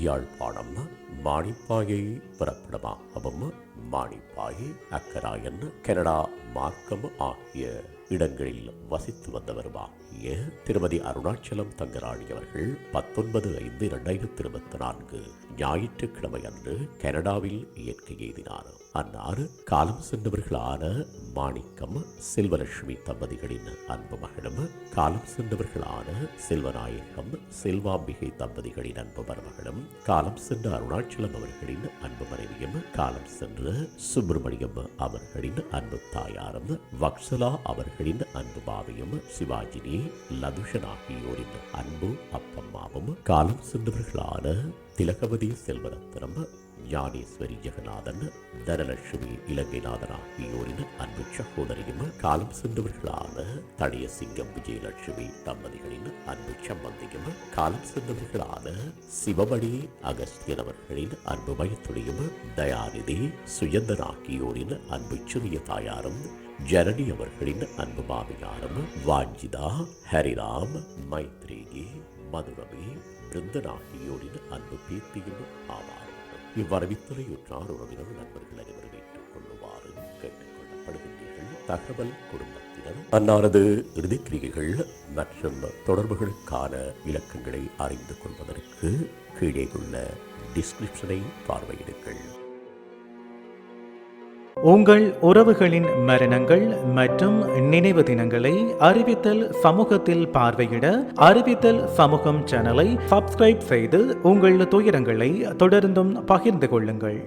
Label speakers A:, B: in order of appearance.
A: Yazhpanam மானிப்பாயை பிறப்பிடமாகவும் Manipay, Akkarayan, Canada மார்க்கம் ஆகிய இடங்களில் வசித்து வந்தவருமாகிய திருமதி அருணாச்சலம் தங்கராணி அவர்கள் 19/5/2024 ஞாயிற்றுக்கிழமை அன்று கனடாவில் இயற்கை எய்தினார். அன்னார் காலம் சென்றவர்களான மாணிக்கம் செல்வலட்சுமி தம்பதிகளின் அன்பு மகளும், காலம் சென்றவர்களான செல்வநாயகம் செல்வாம்பிகை தம்பதிகளின் அன்பு மருமகளும், காலம் சென்ற அருணாச்சலம் அவர்களின் அன்பு மனைவியும், காலம் சென்ற சுப்பிரமணியம் அவர்களின் அன்பு தாயாரும், வக்சலா அவர்களின் அன்பு பாவியும், சிவாஜினி லதுஷன் ஆகியோரின் அன்பு அப்பம்மாவும், காலம் சென்றவர்களான திலகவதி செல்வரத்னம், ஞானேஸ்வரி ஜெகநாதன், தனலட்சுமி இலங்கைநாதன் ஆகியோரின் அன்பு சகோதரியும், காலம் சென்றவர்களான தணியசிங்கம் விஜயலட்சுமி தம்பதிகளின் அன்பு சம்பந்தியும், காலம் சென்றவர்களான சிவமணி அகஸ்தியன் அவர்களின் அன்பு மைத்துளியும், தயாநிதி சுயந்தன் ஆகியோரின் அன்பு சிறிய தாயாரும், ஜனனி அவர்களின் அன்பு மாமியாரும், வாஞ்சிதா, ஹரிராம், மைத்ரேகி, மதுரவி, பிருந்தன் ஆகியோரின் அன்பு பீர்த்தியும் ஆவார். இவ்வரவித்தலையுற்றார் உறவினர் நண்பர்கள் அனைவரும் ஏற்றுக் கொள்ளுமாறு கேட்டுக் கொள்ளப்படுகின்றீர்கள். தகவல் குடும்பத்தினர் அன்னாரது இறுதிக்கிரியைகள் மற்றும் தொடர்புகளுக்கான இலக்கங்களை அறிந்து கொள்வதற்கு கீழே உள்ள டிஸ்கிரிப்ஷனை பார்வையிடுங்கள்.
B: உங்கள் உறவுகளின் மரணங்கள் மற்றும் நினைவு தினங்களை அறிவித்தல் சமூகத்தில் பார்வையிட அறிவித்தல் சமூகம் சேனலை சப்ஸ்கிரைப் செய்து உங்கள் துயரங்களை தொடர்ந்தும் பகிர்ந்து கொள்ளுங்கள்.